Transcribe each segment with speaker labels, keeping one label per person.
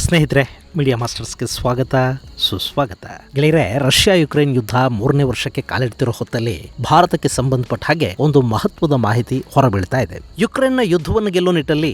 Speaker 1: ಸ್ನೇಹಿತರೆ, ಮೀಡಿಯಾ ಮಾಸ್ಟರ್ಸ್ಗೆ ಸ್ವಾಗತ ಸುಸ್ವಾಗತ. ಗೆಳೆಯರೆ, ರಷ್ಯಾ ಯುಕ್ರೇನ್ ಯುದ್ಧ 3ನೇ ವರ್ಷಕ್ಕೆ ಕಾಲಿಡ್ತಿರೋ ಹೊತ್ತಲ್ಲಿ ಭಾರತಕ್ಕೆ ಸಂಬಂಧಪಟ್ಟ ಹಾಗೆ ಒಂದು ಮಹತ್ವದ ಮಾಹಿತಿ ಹೊರಬೀಳ್ತಾ ಇದೆ. ಯುಕ್ರೇನ್ನ ಯುದ್ಧವನ್ನು ಗೆಲ್ಲೋ ನಿಟ್ಟಲ್ಲಿ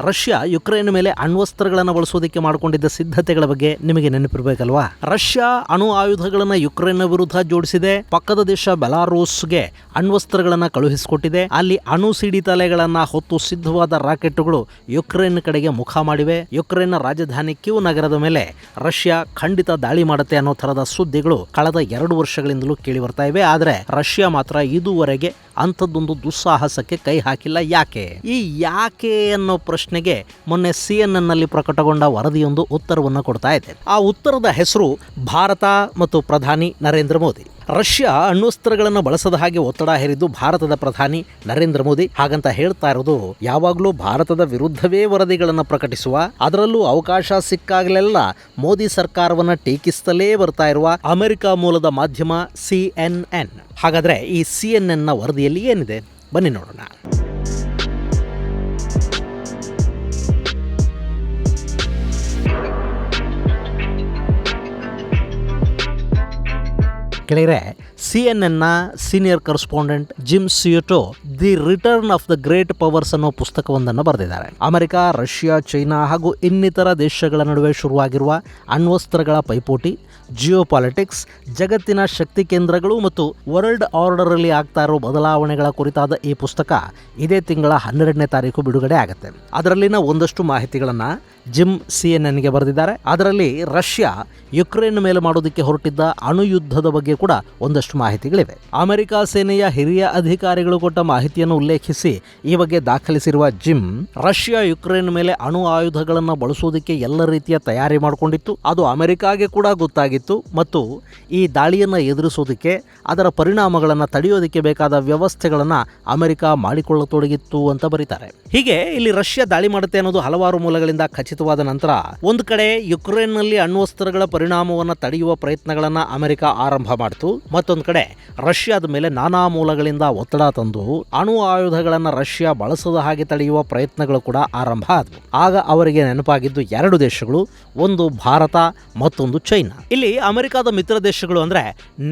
Speaker 1: ರಷ್ಯಾ ಯುಕ್ರೇನ್ ಮೇಲೆ ಅಣ್ವಸ್ತ್ರಗಳನ್ನು ಬಳಸೋದಕ್ಕೆ ಮಾಡಿಕೊಂಡಿದ್ದ ಸಿದ್ಧತೆಗಳ ಬಗ್ಗೆ ನಿಮಗೆ ನೆನಪಿರಬೇಕಲ್ವಾ? ರಷ್ಯಾ ಅಣು ಆಯುಧಗಳನ್ನು ಯುಕ್ರೇನ್ನ ವಿರುದ್ಧ ಜೋಡಿಸಿದೆ. ಪಕ್ಕದ ದೇಶ ಬೆಲಾರೂಸ್ಗೆ ಅಣ್ವಸ್ತ್ರಗಳನ್ನು ಕಳುಹಿಸಿಕೊಟ್ಟಿದೆ. ಅಲ್ಲಿ ಅಣು ಸಿಡಿತಲೆಗಳನ್ನ ಹೊತ್ತು ಸಿದ್ಧವಾದ ರಾಕೆಟ್ಗಳು ಯುಕ್ರೇನ್ ಕಡೆಗೆ ಮುಖ ಮಾಡಿವೆ. ಯುಕ್ರೇನ್ನ ರಾಜಧಾನಿ ಕ್ಯೂ ನಗರದ ಮೇಲೆ ರಷ್ಯಾ ಖಂಡಿತ ದಾಳಿ ಮಾಡುತ್ತೆ ಅನ್ನೋ ತರದ ಸುದ್ದಿಗಳು ಕಳೆದ 2 ವರ್ಷಗಳಿಂದಲೂ ಕೇಳಿ ಬರ್ತಾ ಇವೆ. ಆದ್ರೆ ರಷ್ಯಾ ಮಾತ್ರ ಇದುವರೆಗೆ ಅಂಥದ್ದೊಂದು ದುಸ್ಸಾಹಸಕ್ಕೆ ಕೈ ಹಾಕಿಲ್ಲ. ಯಾಕೆ? ಈ ಯಾಕೆ ಅನ್ನೋ ಪ್ರಶ್ನೆಗೆ ಮೊನ್ನೆ CNN ನಲ್ಲಿ ಪ್ರಕಟಗೊಂಡ ವರದಿಯೊಂದು ಉತ್ತರವನ್ನು ಕೊಡ್ತಾ ಇದೆ. ಆ ಉತ್ತರದ ಹೆಸರು ಭಾರತ ಮತ್ತು ಪ್ರಧಾನಿ ನರೇಂದ್ರ ಮೋದಿ. ರಷ್ಯಾ ಅಣ್ವಸ್ತ್ರಗಳನ್ನು ಬಳಸದ ಹಾಗೆ ಒತ್ತಡ ಹೇರಿದ್ದು ಭಾರತದ ಪ್ರಧಾನಿ ನರೇಂದ್ರ ಮೋದಿ. ಹಾಗಂತ ಹೇಳ್ತಾ ಇರೋದು ಯಾವಾಗಲೂ ಭಾರತದ ವಿರುದ್ಧವೇ ವರದಿಗಳನ್ನು ಪ್ರಕಟಿಸುವ, ಅದರಲ್ಲೂ ಅವಕಾಶ ಸಿಕ್ಕಾಗಲೆಲ್ಲ ಮೋದಿ ಸರ್ಕಾರವನ್ನು ಟೀಕಿಸುತ್ತಲೇ ಬರ್ತಾ ಇರುವ ಅಮೆರಿಕ ಮೂಲದ ಮಾಧ್ಯಮ CNN. ಹಾಗಾದ್ರೆ ಈ CNN ನ ವರದಿಯಲ್ಲಿ ಏನಿದೆ ಬನ್ನಿ ನೋಡೋಣ. ಗೆಳೆಯರೆ, CNN ನ senior correspondent Jim Sciutto the return of the great powers ಅನ್ನೋ ಪುಸ್ತಕವೊಂದನ್ನು ಬರೆದಿದ್ದಾರೆ. ಅಮೆರಿಕ, ರಷ್ಯಾ, ಚೈನಾ ಹಾಗೂ ಇನ್ನಿತರ ದೇಶಗಳ ನಡುವೆ ಶುರುವಾಗಿರುವ ಅಣ್ವಸ್ತ್ರಗಳ ಪೈಪೋಟಿ, ಜಿಯೋಪಾಲಿಟಿಕ್ಸ್, ಜಗತ್ತಿನ ಶಕ್ತಿ ಕೇಂದ್ರಗಳು ಮತ್ತು ವರ್ಲ್ಡ್ ಆರ್ಡರ್ ಅಲ್ಲಿ ಆಗ್ತಾ ಇರೋ ಬದಲಾವಣೆಗಳ ಕುರಿತಾದ ಈ ಪುಸ್ತಕ ಇದೇ ತಿಂಗಳ 12ನೇ ತಾರೀಕು ಬಿಡುಗಡೆ ಆಗುತ್ತೆ. ಅದರಲ್ಲಿನ ಒಂದಷ್ಟು ಮಾಹಿತಿಗಳನ್ನ ಜಿಮ್ CNN ಗೆ ಬರೆದಿದ್ದಾರೆ. ಅದರಲ್ಲಿ ರಷ್ಯಾ ಯುಕ್ರೇನ್ ಮೇಲೆ ಮಾಡೋದಕ್ಕೆ ಹೊರಟಿದ್ದ ಅಣು ಯುದ್ಧದ ಬಗ್ಗೆ ಕೂಡ ಒಂದಷ್ಟು ಮಾಹಿತಿಗಳಿವೆ. ಅಮೆರಿಕ ಸೇನೆಯ ಹಿರಿಯ ಅಧಿಕಾರಿಗಳು ಕೊಟ್ಟ ಮಾಹಿತಿಯನ್ನು ಉಲ್ಲೇಖಿಸಿ ಈ ಬಗ್ಗೆ ದಾಖಲಿಸಿರುವ ಜಿಮ್, ರಷ್ಯಾ ಯುಕ್ರೇನ್ ಮೇಲೆ ಅಣು ಆಯುಧಗಳನ್ನು ಬಳಸೋದಕ್ಕೆ ಎಲ್ಲ ರೀತಿಯ ತಯಾರಿ ಮಾಡಿಕೊಂಡಿತ್ತು. ಅದು ಅಮೆರಿಕಾಗೆ ಕೂಡ ಗೊತ್ತಾಗಿತ್ತು ಮತ್ತು ಈ ದಾಳಿಯನ್ನು ಎದುರಿಸೋದಕ್ಕೆ, ಅದರ ಪರಿಣಾಮಗಳನ್ನು ತಡೆಯೋದಕ್ಕೆ ಬೇಕಾದ ವ್ಯವಸ್ಥೆಗಳನ್ನು ಅಮೆರಿಕ ಮಾಡಿಕೊಳ್ಳತೊಡಗಿತ್ತು ಅಂತ ಬರೀತಾರೆ. ಹೀಗೆ ಇಲ್ಲಿ ರಷ್ಯಾ ದಾಳಿ ಮಾಡುತ್ತೆ ಅನ್ನೋದು ಹಲವಾರು ಮೂಲಗಳಿಂದ ಖಚಿತವಾದ ನಂತರ ಒಂದು ಕಡೆ ಯುಕ್ರೇನ್ನಲ್ಲಿ ಅಣ್ವಸ್ತ್ರಗಳ ಪರಿಣಾಮವನ್ನು ತಡೆಯುವ ಪ್ರಯತ್ನಗಳನ್ನು ಅಮೆರಿಕ ಆರಂಭ ಮಾಡಿತು. ಮತ್ತೊಂದು ಕಡೆ ರಷ್ಯಾದ ಮೇಲೆ ನಾನಾ ಮೂಲಗಳಿಂದ ಒತ್ತಡ ತಂದು ಅಣು ಆಯುಧಗಳನ್ನು ರಷ್ಯಾ ಬಳಸದ ಹಾಗೆ ತಡೆಯುವ ಪ್ರಯತ್ನಗಳು ಕೂಡ ಆರಂಭ ಆದವು. ಆಗ ಅವರಿಗೆ ನೆನಪಾಗಿದ್ದು 2 ದೇಶಗಳು, ಒಂದು ಭಾರತ, ಮತ್ತೊಂದು ಚೈನಾ. ಇಲ್ಲಿ ಅಮೆರಿಕದ ಮಿತ್ರ ದೇಶಗಳು ಅಂದ್ರೆ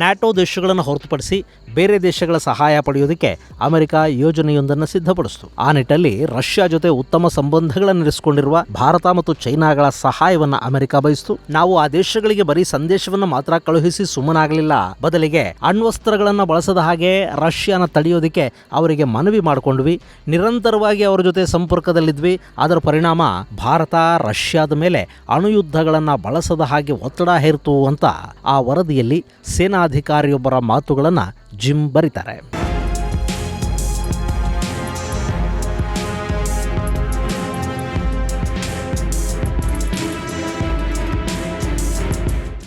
Speaker 1: ನ್ಯಾಟೋ ದೇಶಗಳನ್ನು ಹೊರತುಪಡಿಸಿ ಬೇರೆ ದೇಶಗಳ ಸಹಾಯ ಪಡೆಯೋದಕ್ಕೆ ಅಮೆರಿಕ ಯೋಜನೆಯೊಂದನ್ನು ಸಿದ್ಧಪಡಿಸಿತು. ಆ ನಿಟ್ಟಲ್ಲಿ ರಷ್ಯಾ ಜೊತೆ ಉತ್ತಮ ಸಂಬಂಧಗಳನ್ನು ಇರಿಸಿಕೊಂಡಿರುವ ಭಾರತ ಮತ್ತು ಚೈನಾಗಳ ಸಹಾಯವನ್ನ ಅಮೆರಿಕ ಬಯಸಿತು. ನಾವು ಆ ದೇಶಗಳಿಗೆ ಬರೀ ಸಂದೇಶವನ್ನ ಮಾತ್ರ ಕಳುಹಿಸಿ ಸುಮ್ಮನಾಗಲಿಲ್ಲ, ಬದಲಿಗೆ ಅಣ್ವಸ್ತ್ರಗಳನ್ನು ಬಳಸದ ಹಾಗೆ ರಷ್ಯಾನ ತಡೆಯೋದಕ್ಕೆ ಅವರಿಗೆ ಮನವಿ ಮಾಡಿಕೊಂಡ್ವಿ. ನಿರಂತರವಾಗಿ ಅವರ ಜೊತೆ ಸಂಪರ್ಕದಲ್ಲಿದ್ವಿ. ಅದರ ಪರಿಣಾಮ ಭಾರತ ರಷ್ಯಾದ ಮೇಲೆ ಅಣುಯುದ್ಧಗಳನ್ನು ಬಳಸದ ಹಾಗೆ ಒತ್ತಡ ಹೇರಿತು ಅಂತ ಆ ವರದಿಯಲ್ಲಿ ಸೇನಾಧಿಕಾರಿಯೊಬ್ಬರ ಮಾತುಗಳನ್ನು ಜಿಮ್ ಬರೀತಾರೆ.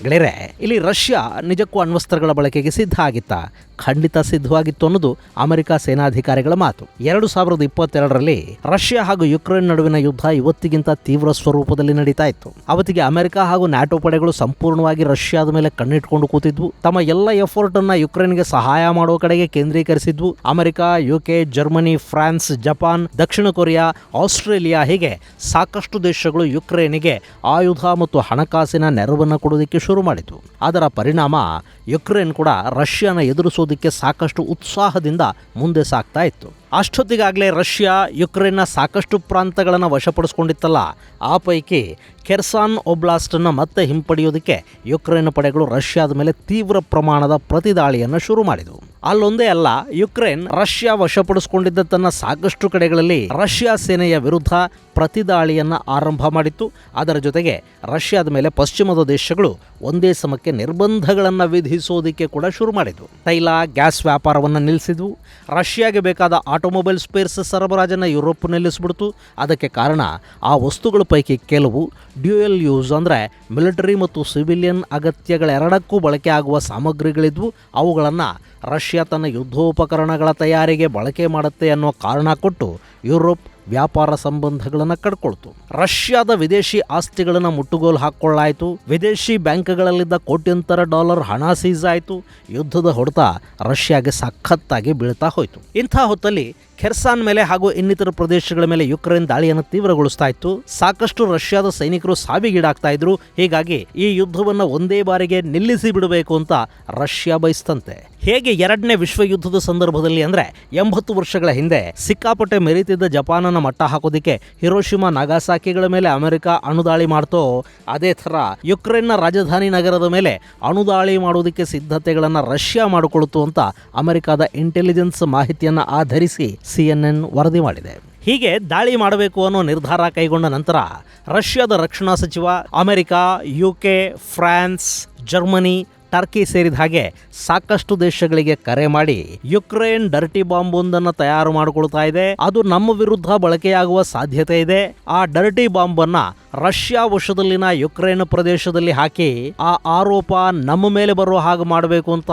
Speaker 1: ಗೆಳೆಯರೆ, ಇಲ್ಲಿ ರಷ್ಯಾ ನಿಜಕ್ಕೂ ಅಣ್ವಸ್ತ್ರಗಳ ಬಳಕೆಗೆ ಸಿದ್ಧ ಆಗಿತ್ತಾ? ಖಂಡಿತ ಸಿದ್ಧವಾಗಿತ್ತು ಅನ್ನೋದು ಅಮೆರಿಕ ಸೇನಾಧಿಕಾರಿಗಳ ಮಾತು. 2022ರಲ್ಲಿ ರಷ್ಯಾ ಹಾಗೂ ಯುಕ್ರೇನ್ ನಡುವಿನ ಯುದ್ಧ ಇವತ್ತಿಗಿಂತ ತೀವ್ರ ಸ್ವರೂಪದಲ್ಲಿ ನಡೀತಾ ಇತ್ತು. ಅವತ್ತಿಗೆ ಅಮೆರಿಕ ಹಾಗೂ ನ್ಯಾಟೋ ಪಡೆಗಳು ಸಂಪೂರ್ಣವಾಗಿ ರಷ್ಯಾದ ಮೇಲೆ ಕಣ್ಣಿಟ್ಕೊಂಡು ಕೂತಿದ್ವು. ತಮ್ಮ ಎಲ್ಲ ಎಫರ್ಟ್ ಅನ್ನ ಯುಕ್ರೇನ್ಗೆ ಸಹಾಯ ಮಾಡುವ ಕಡೆಗೆ ಕೇಂದ್ರೀಕರಿಸಿದ್ವು. America, UK, Germany, France, Japan, ದಕ್ಷಿಣ ಕೊರಿಯಾ, ಆಸ್ಟ್ರೇಲಿಯಾ ಹೀಗೆ ಸಾಕಷ್ಟು ದೇಶಗಳು ಯುಕ್ರೇನಿಗೆ ಆಯುಧ ಮತ್ತು ಹಣಕಾಸಿನ ನೆರವನ್ನು ಕೊಡೋದಕ್ಕೆ ಶುರು ಮಾಡಿತು. ಅದರ ಪರಿಣಾಮ ಯುಕ್ರೇನ್ ಕೂಡ ರಷ್ಯಾನ ಎದುರಿಸೋದಕ್ಕೆ ಸಾಕಷ್ಟು ಉತ್ಸಾಹದಿಂದ ಮುಂದೆ ಸಾಗ್ತಾ ಇತ್ತು. ಅಷ್ಟೊತ್ತಿಗಾಗಲೇ ರಷ್ಯಾ ಯುಕ್ರೇನ್ನ ಸಾಕಷ್ಟು ಪ್ರಾಂತಗಳನ್ನು ವಶಪಡಿಸ್ಕೊಂಡಿತ್ತಲ್ಲ, ಆ ಪೈಕಿ ಕೆರ್ಸಾನ್ ಒಬ್ಲಾಸ್ಟನ್ನು ಮತ್ತೆ ಹಿಂಪಡೆಯೋದಕ್ಕೆ ಯುಕ್ರೇನ್ ಪಡೆಗಳು ರಷ್ಯಾದ ಮೇಲೆ ತೀವ್ರ ಪ್ರಮಾಣದ ಪ್ರತಿದಾಳಿಯನ್ನು ಶುರು ಮಾಡಿದವು. ಅಲ್ಲೊಂದೇ ಅಲ್ಲ, ಯುಕ್ರೇನ್ ರಷ್ಯಾ ವಶಪಡಿಸಿಕೊಂಡಿದ್ದ ತನ್ನ ಸಾಕಷ್ಟು ಕಡೆಗಳಲ್ಲಿ ರಷ್ಯಾ ಸೇನೆಯ ವಿರುದ್ಧ ಪ್ರತಿದಾಳಿಯನ್ನು ಆರಂಭ ಮಾಡಿತ್ತು. ಅದರ ಜೊತೆಗೆ ರಷ್ಯಾದ ಮೇಲೆ ಪಶ್ಚಿಮದ ದೇಶಗಳು ಒಂದೇ ಸಮಕ್ಕೆ ನಿರ್ಬಂಧಗಳನ್ನು ವಿಧಿಸೋದಕ್ಕೆ ಕೂಡ ಶುರು ಮಾಡಿದವು. ತೈಲ, ಗ್ಯಾಸ್ ವ್ಯಾಪಾರವನ್ನು ನಿಲ್ಲಿಸಿದ್ವು. ರಷ್ಯಾಗೆ ಬೇಕಾದ ಆಟೋಮೊಬೈಲ್ ಸ್ಪೇರ್ಸ್ ಸರಬರಾಜನ್ನು ಯುರೋಪ್ ನಿಲ್ಲಿಸ್ಬಿಡ್ತು. ಅದಕ್ಕೆ ಕಾರಣ ಆ ವಸ್ತುಗಳ ಪೈಕಿ ಕೆಲವು ಡ್ಯೂಯಲ್ ಯೂಸ್ ಅಂದರೆ ಮಿಲಿಟರಿ ಮತ್ತು ಸಿವಿಲಿಯನ್ ಅಗತ್ಯಗಳೆರಡಕ್ಕೂ ಬಳಕೆ ಆಗುವ ಸಾಮಗ್ರಿಗಳಿದ್ವು. ಅವುಗಳನ್ನು ರಷ್ಯಾ ತನ್ನ ಯುದ್ಧೋಪಕರಣಗಳ ತಯಾರಿಗೆ ಬಳಕೆ ಮಾಡುತ್ತೆ ಅನ್ನೋ ಕಾರಣ ಕೊಟ್ಟು ಯುರೋಪ್ ವ್ಯಾಪಾರ ಸಂಬಂಧಗಳನ್ನು ಕಡ್ಕೊಳ್ತು. ರಷ್ಯಾದ ವಿದೇಶಿ ಆಸ್ತಿಗಳನ್ನು ಮುಟ್ಟುಗೋಲು ಹಾಕ್ಕೊಳ್ಳಾಯಿತು. ವಿದೇಶಿ ಬ್ಯಾಂಕ್ಗಳಲ್ಲಿದ್ದ ಕೋಟ್ಯಂತರ ಡಾಲರ್ ಹಣ ಸೀಸ್ ಆಯಿತು. ಯುದ್ಧದ ಹೊಡೆತ ರಷ್ಯಾಗೆ ಸಖತ್ತಾಗಿ ಬೀಳ್ತಾ ಹೋಯಿತು. ಇಂಥ ಹೊತ್ತಲ್ಲಿ ಖೆರ್ಸಾನ್ ಮೇಲೆ ಹಾಗೂ ಇನ್ನಿತರ ಪ್ರದೇಶಗಳ ಮೇಲೆ ಯುಕ್ರೇನ್ ದಾಳಿಯನ್ನು ತೀವ್ರಗೊಳಿಸ್ತಾ ಇತ್ತು. ಸಾಕಷ್ಟು ರಷ್ಯಾದ ಸೈನಿಕರು ಸಾವಿಗೀಡಾಗ್ತಾ ಇದ್ರು. ಹೀಗಾಗಿ ಈ ಯುದ್ಧವನ್ನು ಒಂದೇ ಬಾರಿಗೆ ನಿಲ್ಲಿಸಿ ಬಿಡಬೇಕು ಅಂತ ರಷ್ಯಾ ಬಯಸ್ತಂತೆ. ಹೇಗೆ ಎರಡನೇ ವಿಶ್ವ ಯುದ್ಧದ ಸಂದರ್ಭದಲ್ಲಿ ಅಂದ್ರೆ 80 ವರ್ಷಗಳ ಹಿಂದೆ ಸಿಕ್ಕಾಪಟ್ಟೆ ಮೆರೀತಿದ್ದ ಜಪಾನನ ಮಟ್ಟ ಹಾಕೋದಿಕ್ಕೆ ಹಿರೋಶಿಮಾ ನಾಗಾಸಾಕಿಗಳ ಮೇಲೆ ಅಮೆರಿಕ ಅಣುದಾಳಿ ಮಾಡ್ತೋ, ಅದೇ ಥರ ಯುಕ್ರೇನ್ನ ರಾಜಧಾನಿ ನಗರದ ಮೇಲೆ ಅಣುದಾಳಿ ಮಾಡೋದಕ್ಕೆ ಸಿದ್ಧತೆಗಳನ್ನು ರಷ್ಯಾ ಮಾಡಿಕೊಳ್ತು ಅಂತ ಅಮೆರಿಕದ ಇಂಟೆಲಿಜೆನ್ಸ್ ಮಾಹಿತಿಯನ್ನು ಆಧರಿಸಿ CNN ವರದಿ ಮಾಡಿದೆ. ಹೀಗೆ ದಾಳಿ ಮಾಡಬೇಕು ಅನ್ನೋ ನಿರ್ಧಾರ ಕೈಗೊಂಡ ನಂತರ ರಷ್ಯಾದ ರಕ್ಷಣಾ ಸಚಿವ America, UK, France, Germany, Turkey ಸೇರಿದ ಹಾಗೆ ಸಾಕಷ್ಟು ದೇಶಗಳಿಗೆ ಕರೆ ಮಾಡಿ ಯುಕ್ರೇನ್ ಡರ್ಟಿ ಬಾಂಬ್ ಒಂದನ್ನು ತಯಾರು ಮಾಡಿಕೊಳ್ತಾ ಇದೆ, ಅದು ನಮ್ಮ ವಿರುದ್ಧ ಬಳಕೆಯಾಗುವ ಸಾಧ್ಯತೆ ಇದೆ, ಆ ಡರ್ಟಿ ಬಾಂಬ್ ಅನ್ನ ರಷ್ಯಾ ವಶದಲ್ಲಿನ ಯುಕ್ರೇನ್ ಪ್ರದೇಶದಲ್ಲಿ ಹಾಕಿ ಆ ಆರೋಪ ನಮ್ಮ ಮೇಲೆ ಬರೋ ಹಾಗೆ ಮಾಡಬೇಕು ಅಂತ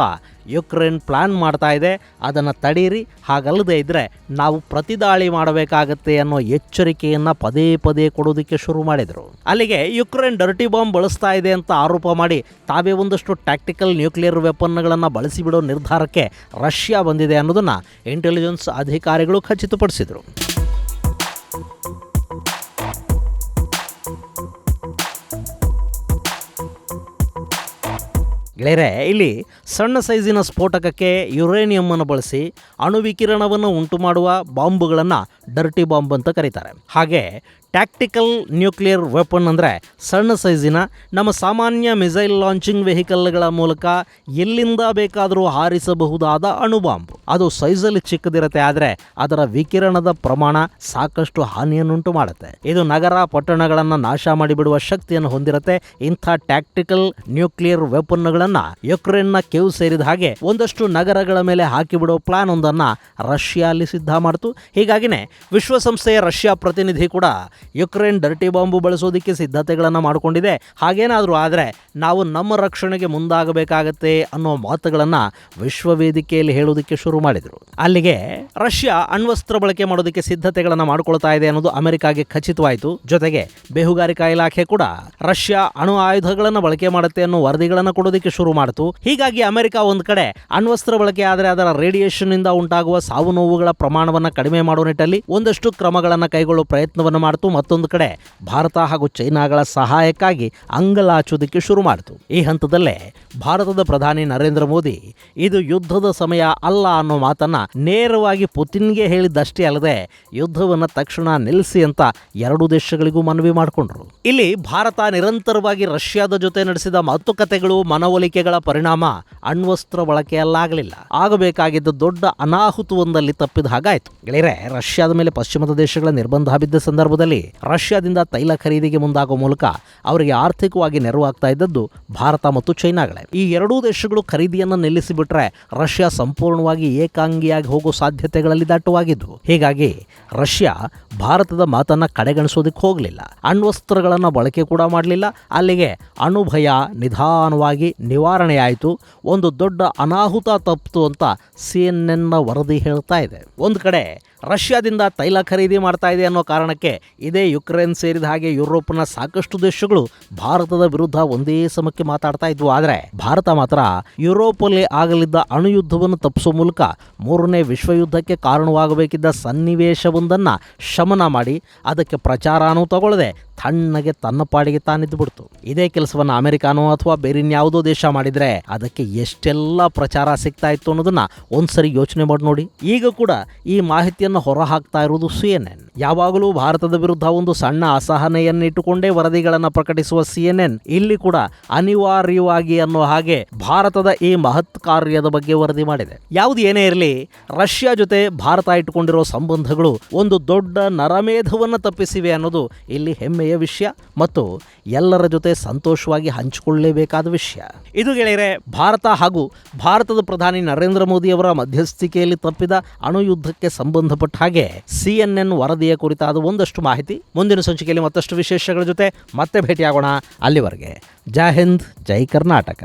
Speaker 1: ಯುಕ್ರೇನ್ ಪ್ಲಾನ್ ಮಾಡ್ತಾ ಇದೆ. ಅದನ್ನು ತಡೀರಿ, ಹಾಗಲ್ಲದೆ ಇದ್ರೆ ನಾವು ಪ್ರತಿದಾಳಿ ಮಾಡಬೇಕಾಗತ್ತೆ ಅನ್ನೋ ಎಚ್ಚರಿಕೆಯನ್ನ ಪದೇ ಪದೇ ಕೊಡೋದಕ್ಕೆ ಶುರು ಮಾಡಿದರು. ಅಲ್ಲಿಗೆ ಯುಕ್ರೇನ್ ಡರ್ಟಿ ಬಾಂಬ್ ಬಳಸ್ತಾ ಇದೆ ಅಂತ ಆರೋಪ ಮಾಡಿ ತಾವೇ ಒಂದಷ್ಟು ಟ್ಯಾಕ್ಟಿಕಲ್ ನ್ಯೂಕ್ಲಿಯರ್ ವೆಪನ್ಗಳನ್ನು ಬಳಸಿಬಿಡೋ ನಿರ್ಧಾರಕ್ಕೆ ರಷ್ಯಾ ಬಂದಿದೆ ಅನ್ನೋದನ್ನ ಇಂಟೆಲಿಜೆನ್ಸ್ ಅಧಿಕಾರಿಗಳು ಖಚಿತಪಡಿಸಿದರು. ಗೆಳೆಯರೆ, ಇಲ್ಲಿ ಸಣ್ಣ ಸೈಜಿನ ಸ್ಫೋಟಕಕ್ಕೆ ಯುರೇನಿಯಂ ಅನ್ನು ಬಳಸಿ ಅಣುವಿಕಿರಣವನ್ನು ಉಂಟು ಮಾಡುವ ಬಾಂಬುಗಳನ್ನು ಡರ್ಟಿ ಬಾಂಬ್ ಅಂತ ಕರೀತಾರೆ. ಹಾಗೆ ಟ್ಯಾಕ್ಟಿಕಲ್ ನ್ಯೂಕ್ಲಿಯರ್ ವೆಪನ್ ಅಂದರೆ ಸಣ್ಣ ಸೈಜಿನ ನಮ್ಮ ಸಾಮಾನ್ಯ ಮಿಸೈಲ್ ಲಾಂಚಿಂಗ್ ವೆಹಿಕಲ್ಗಳ ಮೂಲಕ ಎಲ್ಲಿಂದ ಬೇಕಾದರೂ ಹಾರಿಸಬಹುದಾದ ಅಣುಬಾಂಬ್. ಅದು ಸೈಜಲ್ಲಿ ಚಿಕ್ಕದಿರುತ್ತೆ, ಆದರೆ ಅದರ ವಿಕಿರಣದ ಪ್ರಮಾಣ ಸಾಕಷ್ಟು ಹಾನಿಯನ್ನುಂಟು ಮಾಡುತ್ತೆ. ಇದು ನಗರ ಪಟ್ಟಣಗಳನ್ನು ನಾಶ ಮಾಡಿಬಿಡುವ ಶಕ್ತಿಯನ್ನು ಹೊಂದಿರುತ್ತೆ. ಇಂಥ ಟ್ಯಾಕ್ಟಿಕಲ್ ನ್ಯೂಕ್ಲಿಯರ್ ವೆಪನ್ಗಳನ್ನು ಯುಕ್ರೇನ್ನ ಕೆವ್ ಸೇರಿದ ಹಾಗೆ ಒಂದಷ್ಟು ನಗರಗಳ ಮೇಲೆ ಹಾಕಿಬಿಡೋ ಪ್ಲಾನ್ ಒಂದನ್ನು ರಷ್ಯಾ ಅಲ್ಲಿ ಸಿದ್ಧ ಮಾಡಿತು. ಹೀಗಾಗಿನೇ ವಿಶ್ವಸಂಸ್ಥೆಯ ರಷ್ಯಾ ಪ್ರತಿನಿಧಿ ಕೂಡ ಯುಕ್ರೇನ್ ಡರ್ಟಿ ಬಾಂಬು ಬಳಸೋದಕ್ಕೆ ಸಿದ್ಧತೆಗಳನ್ನು ಮಾಡಿಕೊಂಡಿದೆ, ಹಾಗೇನಾದರೂ ಆದರೆ ನಾವು ನಮ್ಮ ರಕ್ಷಣೆಗೆ ಮುಂದಾಗಬೇಕಾಗತ್ತೆ ಅನ್ನೋ ಮಾತುಗಳನ್ನು ವಿಶ್ವವೇದಿಕೆಯಲ್ಲಿ ಹೇಳೋದಕ್ಕೆ ಶುರು ಮಾಡಿದರು. ಅಲ್ಲಿಗೆ ರಷ್ಯಾ ಅಣ್ವಸ್ತ್ರ ಬಳಕೆ ಮಾಡೋದಕ್ಕೆ ಸಿದ್ಧತೆಗಳನ್ನು ಮಾಡಿಕೊಳ್ತಾ ಇದೆ ಅನ್ನೋದು ಅಮೆರಿಕಾಗೆ ಖಚಿತವಾಯಿತು. ಜೊತೆಗೆ ಬೇಹುಗಾರಿಕಾ ಇಲಾಖೆ ಕೂಡ ರಷ್ಯಾ ಅಣು ಆಯುಧಗಳನ್ನು ಬಳಕೆ ಮಾಡುತ್ತೆ ಅನ್ನೋ ವರದಿಗಳನ್ನು ಕೊಡೋದಕ್ಕೆ ಶುರು ಮಾಡಿತು. ಹೀಗಾಗಿ ಅಮೆರಿಕ ಒಂದು ಕಡೆ ಅಣ್ವಸ್ತ್ರ ಬಳಕೆ ಆದರೆ ಅದರ ರೇಡಿಯೇಷನ್ ಇಂದ ಉಂಟಾಗುವ ಸಾವು ನೋವುಗಳ ಪ್ರಮಾಣವನ್ನು ಕಡಿಮೆ ಮಾಡೋ ನಿಟ್ಟಲ್ಲಿ ಒಂದಷ್ಟು ಕ್ರಮಗಳನ್ನು ಕೈಗೊಳ್ಳುವ ಪ್ರಯತ್ನವನ್ನು ಮಾಡಿತು. ಮತ್ತೊಂದು ಕಡೆ ಭಾರತ ಹಾಗೂ ಚೈನಾಗಳ ಸಹಾಯಕ್ಕಾಗಿ ಅಂಗಲಾಚುವುದಕ್ಕೆ ಶುರು ಮಾಡಿತು. ಈ ಹಂತದಲ್ಲೇ ಭಾರತದ ಪ್ರಧಾನಿ ನರೇಂದ್ರ ಮೋದಿ ಇದು ಯುದ್ಧದ ಸಮಯ ಅಲ್ಲ ಅನ್ನೋ ಮಾತನ್ನ ನೇರವಾಗಿ ಪುತಿನ್ಗೆ ಹೇಳಿದ್ದಷ್ಟೇ ಅಲ್ಲದೆ ಯುದ್ಧವನ್ನು ತಕ್ಷಣ ನಿಲ್ಲಿಸಿ ಅಂತ ಎರಡೂ ದೇಶಗಳಿಗೂ ಮನವಿ ಮಾಡಿಕೊಂಡ್ರು. ಇಲ್ಲಿ ಭಾರತ ನಿರಂತರವಾಗಿ ರಷ್ಯಾದ ಜೊತೆ ನಡೆಸಿದ ಮಾತುಕತೆಗಳು, ಮನವೊಲಿಕೆಗಳ ಪರಿಣಾಮ ಅಣ್ವಸ್ತ್ರ ಬಳಕೆಯಲ್ಲಾಗಲಿಲ್ಲ. ಆಗಬೇಕಾಗಿದ್ದ ದೊಡ್ಡ ಅನಾಹುತವೊಂದಲ್ಲಿ ತಪ್ಪಿದ ಹಾಗಾಯಿತು. ಗೆಳೆಯರೆ, ರಷ್ಯಾದ ಮೇಲೆ ಪಶ್ಚಿಮದ ದೇಶಗಳ ನಿರ್ಬಂಧ ಬಿದ್ದ ಸಂದರ್ಭದಲ್ಲಿ ರಷ್ಯಾದಿಂದ ತೈಲ ಖರೀದಿಗೆ ಮುಂದಾಗುವ ಮೂಲಕ ಅವರಿಗೆ ಆರ್ಥಿಕವಾಗಿ ನೆರವಾಗ್ತಾ ಇದ್ದದ್ದು ಭಾರತ ಮತ್ತು ಚೈನಾಗಳೇ. ಈ ಎರಡೂ ದೇಶಗಳು ಖರೀದಿಯನ್ನು ನಿಲ್ಲಿಸಿಬಿಟ್ರೆ ರಷ್ಯಾ ಸಂಪೂರ್ಣವಾಗಿ ಏಕಾಂಗಿಯಾಗಿ ಹೋಗೋ ಸಾಧ್ಯತೆಗಳಲ್ಲಿ ದಟ್ಟವಾಗಿದ್ವು. ಹೀಗಾಗಿ ರಷ್ಯಾ ಭಾರತದ ಮಾತನ್ನ ಕಡೆಗಣಿಸೋದಕ್ಕೆ ಹೋಗಲಿಲ್ಲ, ಅಣ್ವಸ್ತ್ರಗಳನ್ನು ಬಳಕೆ ಕೂಡ ಮಾಡಲಿಲ್ಲ. ಅಲ್ಲಿಗೆ ಅಣುಭಯ ನಿಧಾನವಾಗಿ ನಿವಾರಣೆಯಾಯಿತು. ಒಂದು ದೊಡ್ಡ ಅನಾಹುತ ತಪ್ಪಿತು ಅಂತ CNN ವರದಿ ಹೇಳ್ತಾ ಇದೆ. ಒಂದು ಕಡೆ ರಷ್ಯಾದಿಂದ ತೈಲ ಖರೀದಿ ಮಾಡ್ತಾ ಇದೆ ಅನ್ನೋ ಕಾರಣಕ್ಕೆ ಇದೇ ಯುಕ್ರೇನ್ ಸೇರಿದ ಹಾಗೆ ಯುರೋಪ್ನ ಸಾಕಷ್ಟು ದೇಶಗಳು ಭಾರತದ ವಿರುದ್ಧ ಒಂದೇ ಸಮಕ್ಕೆ ಮಾತಾಡ್ತಾ ಇದ್ವು. ಆದರೆ ಭಾರತ ಮಾತ್ರ ಯುರೋಪಲ್ಲಿ ಆಗಲಿದ್ದ ಅಣುಯುದ್ಧವನ್ನು ತಪ್ಪಿಸೋ ಮೂಲಕ ಮೂರನೇ ವಿಶ್ವಯುದ್ಧಕ್ಕೆ ಕಾರಣವಾಗಬೇಕಿದ್ದ ಸನ್ನಿವೇಶವೊಂದನ್ನು ಶಮನ ಮಾಡಿ ಅದಕ್ಕೆ ಪ್ರಚಾರನೂ ತಗೊಳ್ಳದೆ ತಣ್ಣಗೆ ತನ್ನ ಪಾಡಿಗೆ ತಾನಿದ್ದು ಬಿಡ್ತು. ಇದೇ ಕೆಲಸವನ್ನು ಅಮೆರಿಕಾನೋ ಅಥವಾ ಬೇರಿನ್ಯಾವುದೋ ದೇಶ ಮಾಡಿದರೆ ಅದಕ್ಕೆ ಎಷ್ಟೆಲ್ಲ ಪ್ರಚಾರ ಸಿಗ್ತಾ ಇತ್ತು ಅನ್ನೋದನ್ನ ಒಂದ್ಸರಿ ಯೋಚನೆ ಮಾಡಿ ನೋಡಿ. ಈಗ ಕೂಡ ಈ ಮಾಹಿತಿಯನ್ನು ಹೊರ ಹಾಕ್ತಾ ಇರುವುದು CNN. ಯಾವಾಗಲೂ ಭಾರತದ ವಿರುದ್ಧ ಒಂದು ಸಣ್ಣ ಅಸಹನೆಯನ್ನಿಟ್ಟುಕೊಂಡೇ ವರದಿಗಳನ್ನು ಪ್ರಕಟಿಸುವ CNN ಇಲ್ಲಿ ಕೂಡ ಅನಿವಾರ್ಯವಾಗಿ ಅನ್ನೋ ಹಾಗೆ ಭಾರತದ ಈ ಮಹತ್ ಕಾರ್ಯದ ಬಗ್ಗೆ ವರದಿ ಮಾಡಿದೆ. ಯಾವುದು ಏನೇ ಇರಲಿ, ರಷ್ಯಾ ಜೊತೆ ಭಾರತ ಇಟ್ಟುಕೊಂಡಿರೋ ಸಂಬಂಧಗಳು ಒಂದು ದೊಡ್ಡ ನರಮೇಧವನ್ನು ತಪ್ಪಿಸಿವೆ ಅನ್ನೋದು ಇಲ್ಲಿ ಹೆಮ್ಮೆಯ ವಿಷಯ ಮತ್ತು ಎಲ್ಲರ ಜೊತೆ ಸಂತೋಷವಾಗಿ ಹಂಚಿಕೊಳ್ಳಲೇಬೇಕಾದ ವಿಷಯ. ಇದು ಗೆಳೆಯರೆ, ಭಾರತ ಹಾಗೂ ಭಾರತದ ಪ್ರಧಾನಿ ನರೇಂದ್ರ ಮೋದಿ ಅವರ ಮಧ್ಯಸ್ಥಿಕೆಯಲ್ಲಿ ತಪ್ಪಿದ ಅಣುಯುದ್ಧಕ್ಕೆ ಸಂಬಂಧಪಟ್ಟ ಹಾಗೆ CNN ವರದಿಯ ಕುರಿತಾದ ಒಂದಷ್ಟು ಮಾಹಿತಿ. ಮುಂದಿನ ಸಂಚಿಕೆಯಲ್ಲಿ ಮತ್ತಷ್ಟು ವಿಶೇಷಗಳ ಜೊತೆ ಮತ್ತೆ ಭೇಟಿಯಾಗೋಣ. ಅಲ್ಲಿವರೆಗೆ ಜೈ ಹಿಂದ್, ಜೈ ಕರ್ನಾಟಕ.